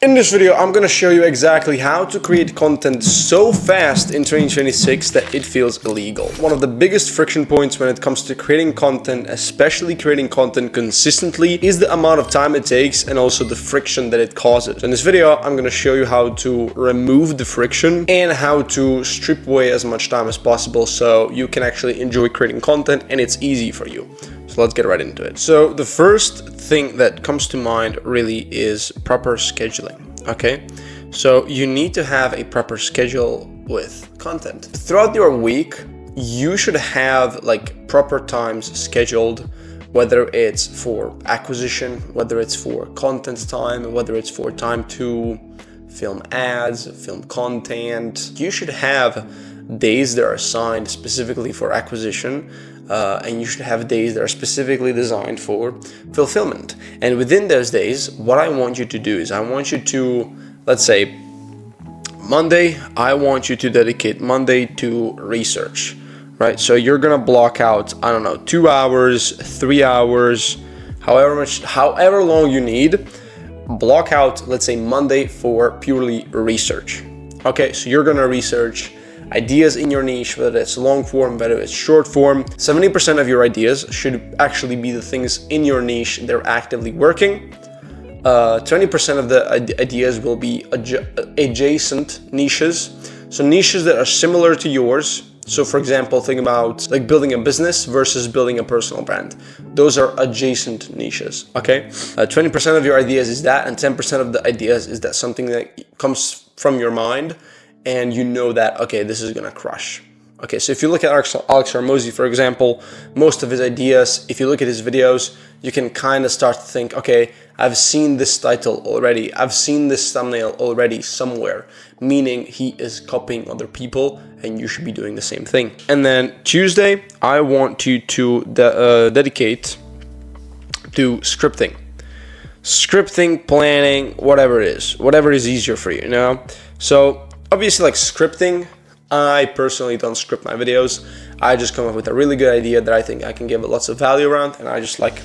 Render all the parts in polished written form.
In this video, I'm gonna show you exactly how to create content so fast in 2026 that it feels illegal. One of the biggest friction points when it comes to creating content, especially creating content consistently, is the amount of time it takes and also the friction that it causes. In this video, I'm gonna show you how to remove the friction and how to strip away as much time as possible so you can actually enjoy creating content and it's easy for you. So let's get right into it. So the first thing that comes to mind really is proper scheduling. Okay, so you need to have a proper schedule with content. Throughout your week, you should have like proper times scheduled, whether it's for acquisition, whether it's for content time, whether it's for time to film ads, film content. You should have days that are assigned specifically for acquisition, and you should have days that are specifically designed for fulfillment. And within those days, what I want you to do is I want you to, let's say, Monday, I want you to dedicate Monday to research, right? So you're gonna block out, I don't know, 2 hours, 3 hours, however long you need. Block out, let's say, Monday for purely research. Okay, so you're gonna research ideas in your niche, whether it's long form, whether it's short form. 70% of your ideas should actually be the things in your niche that are actively working. 20% of the ideas will be adjacent niches. So niches that are similar to yours. So for example, think about like building a business versus building a personal brand. Those are adjacent niches, okay? 20% of your ideas is that, and 10% of the ideas is that something that comes from your mind and you know that, okay, this is gonna crush. Okay, so if you look at Alex Hormozi, for example, most of his ideas, if you look at his videos, you can kind of start to think, okay, I've seen this title already, I've seen this thumbnail already somewhere, meaning he is copying other people and you should be doing the same thing. And then Tuesday, I want you to dedicate to scripting. Scripting, planning, whatever is easier for you, you know? So obviously, like scripting, I personally don't script my videos. I just come up with a really good idea that I think I can give lots of value around, and I just like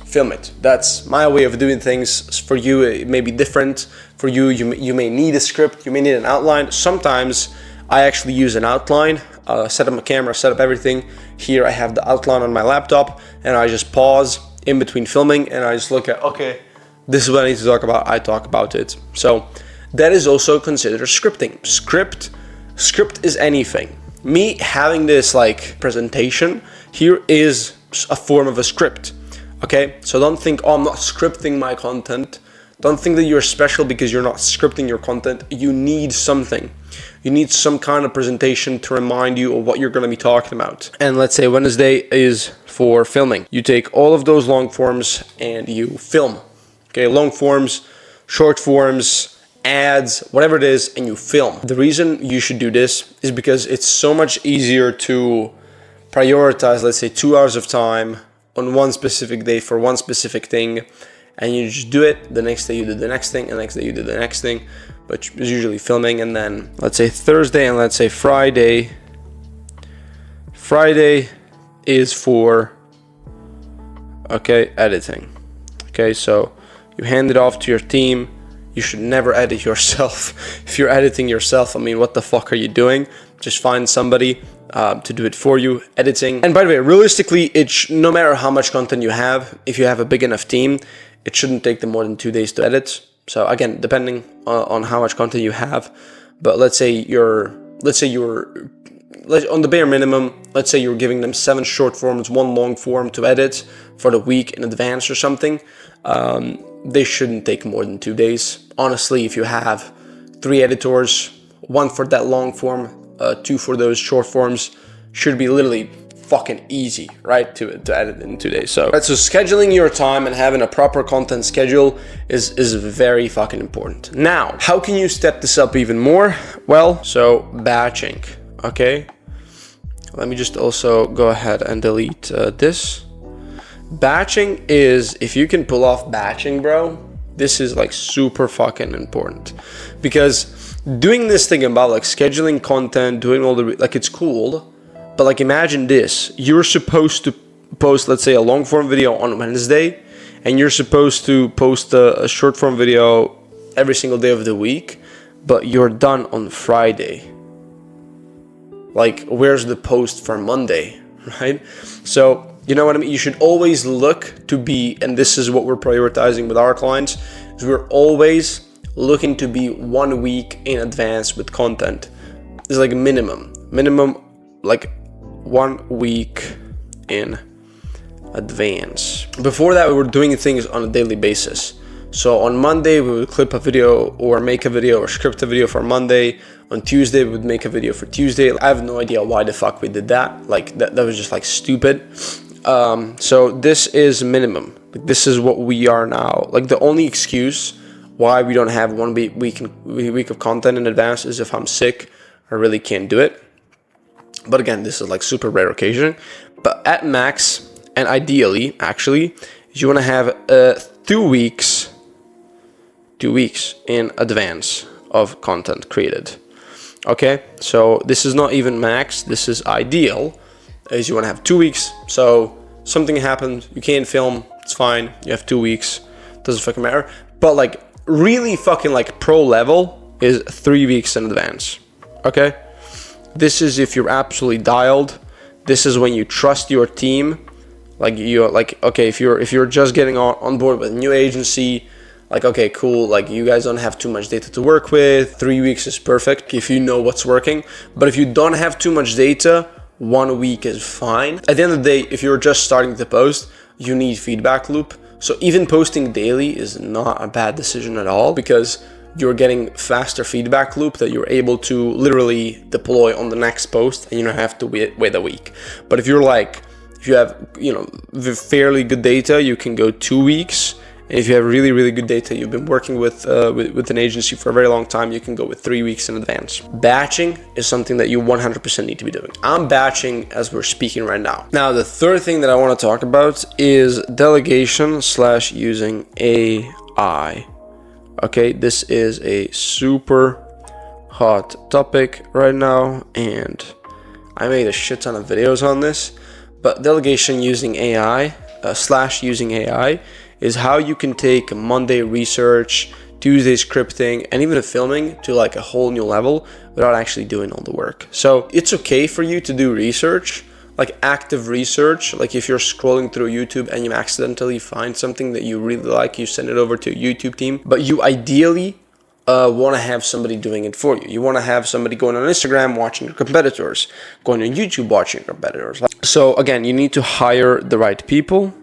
film it. That's my way of doing things. For you, it may be different. For you, you may need a script, you may need an outline. Sometimes I actually use an outline, set up my camera, set up everything. Here I have the outline on my laptop, and I just pause in between filming, and I just look at, okay, this is what I need to talk about, I talk about it. So that is also considered scripting. Script is anything. Me having this like presentation here is a form of a script. Okay, so don't think, oh, I'm not scripting my content. Don't think that you're special because you're not scripting your content. You need something. You need some kind of presentation to remind you of what you're going to be talking about. And let's say Wednesday is for filming. You take all of those long forms and you film. Okay, long forms, short forms, ads, whatever it is, and you film. The reason you should do this is because it's so much easier to prioritize, let's say, 2 hours of time on one specific day for one specific thing, and you just do it. The next day you do the next thing, and the next day you do the next thing, but it's usually filming. And then let's say Thursday and let's say Friday is for, okay, editing. Okay, so you hand it off to your team. You should never edit yourself. If you're editing yourself, I mean, what the fuck are you doing? Just find somebody to do it for you, editing. And by the way, realistically, no matter how much content you have, if you have a big enough team, it shouldn't take them more than 2 days to edit. So again, depending on how much content you have, but let's say you're on the bare minimum, let's say you're giving them 7 short forms, 1 long form to edit for the week in advance or something. They shouldn't take more than 2 days. Honestly, if you have 3 editors, 1 for that long form, 2 for those short forms, should be literally fucking easy, right, to edit in 2 days. So scheduling your time and having a proper content schedule is very fucking important. Now, how can you step this up even more? Well, so batching, okay? Let me just also go ahead and delete this. Batching is, if you can pull off batching, bro, this is like super fucking important, because doing this thing about like scheduling content, doing all the, like, it's cool, but like imagine this, you're supposed to post, let's say, a long form video on Wednesday, and you're supposed to post a short form video every single day of the week, but you're done on Friday. Like, where's the post for Monday, right? So, you know what I mean? You should always look to be, and this is what we're prioritizing with our clients, is we're always looking to be 1 week in advance with content. It's like a minimum like 1 week in advance. Before that, we were doing things on a daily basis. So on Monday, we would clip a video or make a video or script a video for Monday. On Tuesday, we would make a video for Tuesday. I have no idea why the fuck we did that. Like that was just like stupid. So this is minimum. Like, this is what we are now. Like the only excuse why we don't have 1 week of content in advance is if I'm sick, I really can't do it. But again, this is like super rare occasion. But at max, and ideally, actually, you want to have 2 weeks in advance of content created. Okay, so this is not even max, this is ideal, is you want to have 2 weeks. So something happened, you can't film, it's fine, you have 2 weeks, doesn't fucking matter. But like really fucking like pro level is 3 weeks in advance. Okay, this is if you're absolutely dialed. This is when you trust your team. Like you're like, okay, if you're just getting on board with a new agency, like, okay, cool, like you guys don't have too much data to work with, 3 weeks is perfect if you know what's working. But if you don't have too much data, 1 week is fine. At the end of the day, if you're just starting to post, you need feedback loop. So even posting daily is not a bad decision at all, because you're getting faster feedback loop that you're able to literally deploy on the next post, and you don't have to wait a week. But if you have, you know, fairly good data, you can go 2 weeks. And if you have really, really good data, you've been working with an agency for a very long time, you can go with 3 weeks in advance. Batching is something that you 100% need to be doing. I'm batching as we're speaking right now. Now, the third thing that I want to talk about is delegation / using AI. Okay, this is a super hot topic right now, and I made a shit ton of videos on this. But delegation using AI / using AI is how you can take Monday research, Tuesday scripting, and even the filming to like a whole new level without actually doing all the work. So it's okay for you to do research, like active research. Like if you're scrolling through YouTube and you accidentally find something that you really like, you send it over to a YouTube team. But you ideally want to have somebody doing it for you. You want to have somebody going on Instagram watching your competitors, going on YouTube watching your competitors. So again, you need to hire the right people,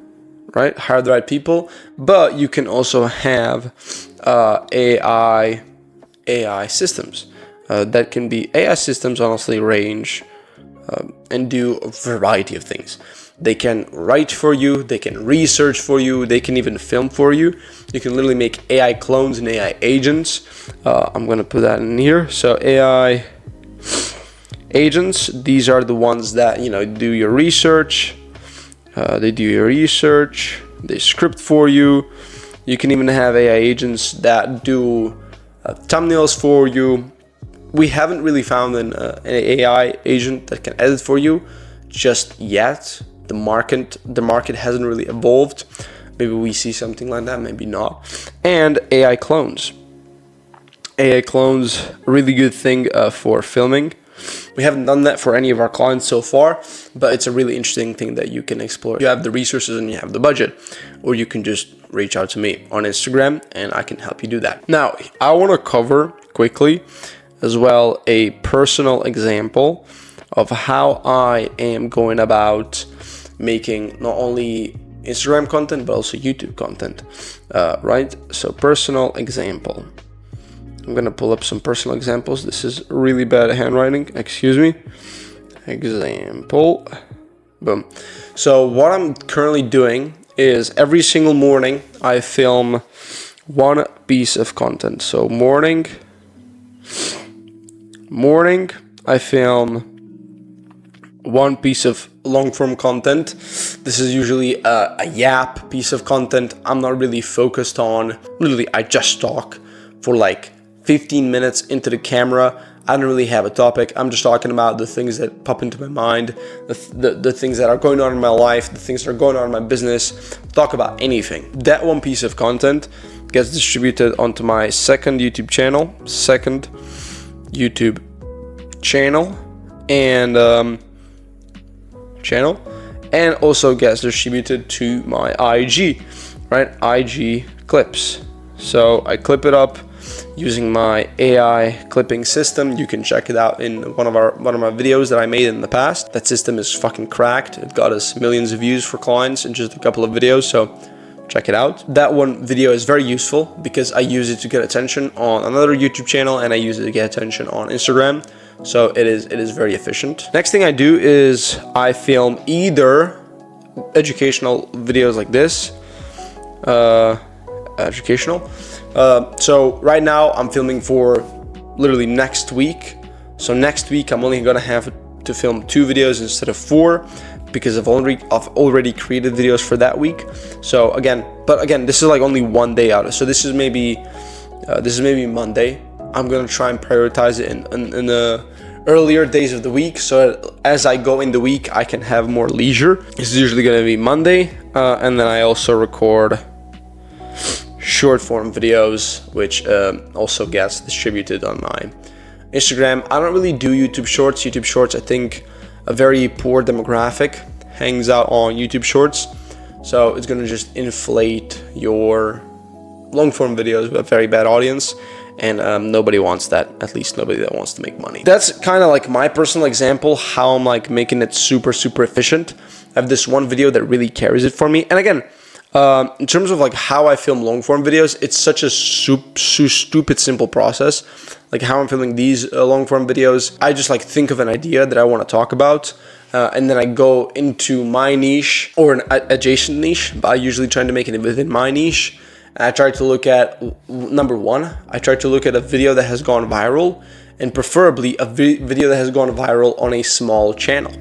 right? Hire the right people, but you can also have AI systems. That can be AI systems, honestly, range and do a variety of things. They can write for you, they can research for you, they can even film for you. You can literally make AI clones and AI agents. I'm gonna put that in here. So AI agents, these are the ones that, you know, do your research. They do your research, they script for you. You can even have AI agents that do thumbnails for you. We haven't really found an AI agent that can edit for you just yet. The market hasn't really evolved. Maybe we see something like that, maybe not. And AI clones. AI clones, really good thing for filming. We haven't done that for any of our clients so far, but it's a really interesting thing that you can explore. You have the resources and you have the budget, or you can just reach out to me on Instagram and I can help you do that. Now, I want to cover quickly as well a personal example of how I am going about making not only Instagram content, but also YouTube content, right? So personal example. I'm gonna pull up some personal examples. This is really bad handwriting, excuse me. Example, boom. So what I'm currently doing is every single morning I film one piece of content. So morning I film one piece of long form content. This is usually a yap piece of content. I'm not really focused on, literally I just talk for like 15 minutes into the camera. I don't really have a topic. I'm just talking about the things that pop into my mind, the things that are going on in my life, the things that are going on in my business. Talk about anything. That one piece of content gets distributed onto my second YouTube channel, and also gets distributed to my IG, right? IG clips. So I clip it up using my AI clipping system. You can check it out in one of my videos that I made in the past. That system is fucking cracked. It got us millions of views for clients in just a couple of videos, so check it out. That one video is very useful because I use it to get attention on another YouTube channel, and I use it to get attention on Instagram. So it is very efficient. Next thing I do is I film either educational videos like this, so right now I'm filming for literally next week. So next week I'm only gonna have to film 2 videos instead of 4 because I've already created videos for that week. So again, this is like only 1 day out. So this is maybe Monday. I'm gonna try and prioritize it in the earlier days of the week, so as I go in the week I can have more leisure. This is usually gonna be Monday, and then I also record short form videos, which also gets distributed on my Instagram. I don't really do YouTube Shorts. YouTube Shorts, I think a very poor demographic hangs out on YouTube Shorts, so it's gonna just inflate your long form videos with a very bad audience, and nobody wants that, at least nobody that wants to make money. That's kind of like my personal example, how I'm like making it super efficient. I have this one video that really carries it for me. And again, in terms of like how I film long form videos, it's such a stupid simple process. Like how I'm filming these long form videos, I just like think of an idea that I want to talk about, and then I go into my niche or an adjacent niche, but I usually try to make it within my niche. I try to look at, number one, I try to look at a video that has gone viral, and preferably a video that has gone viral on a small channel,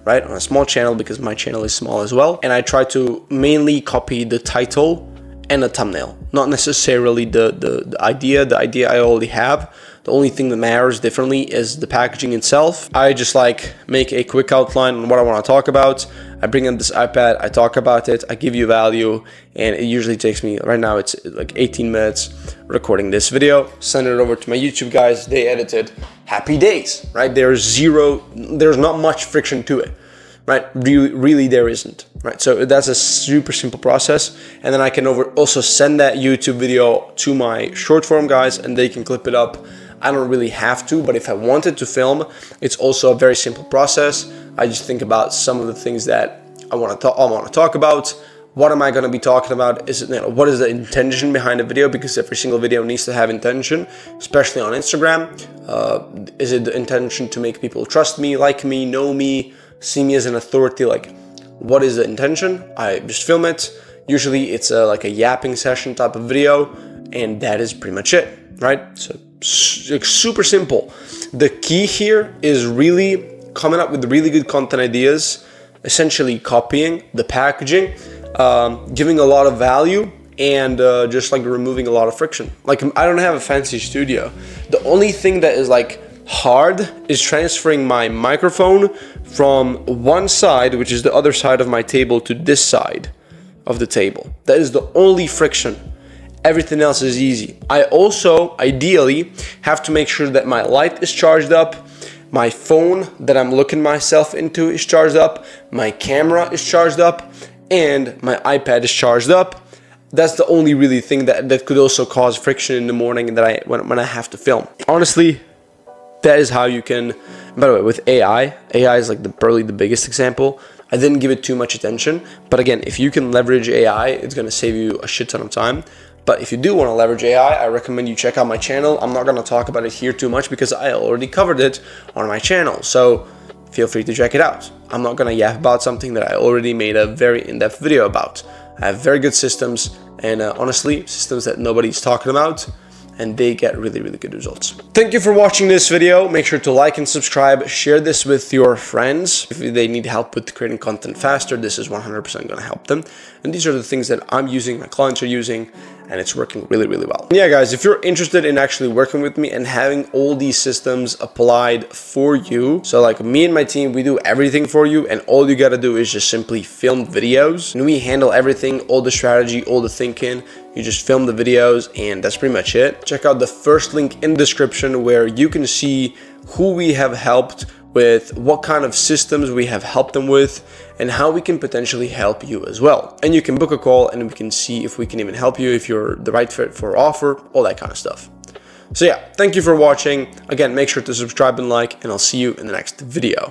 right? On a small channel, because my channel is small as well. And I try to mainly copy the title and the thumbnail, not necessarily the idea. The idea I already have. The only thing that matters differently is the packaging itself. I just like make a quick outline on what I want to talk about. I bring in this iPad, I talk about it, I give you value, and it usually takes me, right now it's like 18 minutes recording this video, send it over to my YouTube guys, they edit it, happy days, right? There's not much friction to it, right? Really there isn't, right? So that's a super simple process. And then I can also send that YouTube video to my short form guys, and they can clip it up. I don't really have to, but if I wanted to film, it's also a very simple process. I just think about some of the things that I want to talk about. What am I going to be talking about? What is the intention behind the video? Because every single video needs to have intention, especially on Instagram. Is it the intention to make people trust me, like me, know me, see me as an authority? Like, what is the intention? I just film it. Usually it's like a yapping session type of video, and that is pretty much it, right? So super simple. The key here is really coming up with really good content ideas, essentially copying the packaging, giving a lot of value, and just like removing a lot of friction. Like, I don't have a fancy studio. The only thing that is like hard is transferring my microphone from one side, which is the other side of my table, to this side of the table. That is the only friction. Everything else is easy. I also ideally have to make sure that my light is charged up, my phone that I'm looking myself into is charged up, my camera is charged up, and my iPad is charged up. That's the only really thing that could also cause friction in the morning that when I have to film. Honestly, that is how you can. By the way, with AI is like probably the biggest example. I didn't give it too much attention, but again, if you can leverage AI, it's gonna save you a shit ton of time. But if you do want to leverage AI, I recommend you check out my channel. I'm not going to talk about it here too much because I already covered it on my channel. So feel free to check it out. I'm not going to yap about something that I already made a very in-depth video about. I have very good systems, and honestly, systems that nobody's talking about, and they get really good results. Thank you for watching this video. Make sure to like and subscribe. Share this with your friends. If they need help with creating content faster, this is 100% going to help them. And these are the things that I'm using, my clients are using, and it's working really, really well. And yeah, guys, if you're interested in actually working with me and having all these systems applied for you, so like me and my team, we do everything for you, and all you gotta do is just simply film videos, and we handle everything, all the strategy, all the thinking. You just film the videos, and that's pretty much it. Check out the first link in the description where you can see who we have helped with, what kind of systems we have helped them with, and how we can potentially help you as well. And you can book a call and we can see if we can even help you, if you're the right fit for our offer, all that kind of stuff. So yeah, thank you for watching. Again, make sure to subscribe and like, and I'll see you in the next video.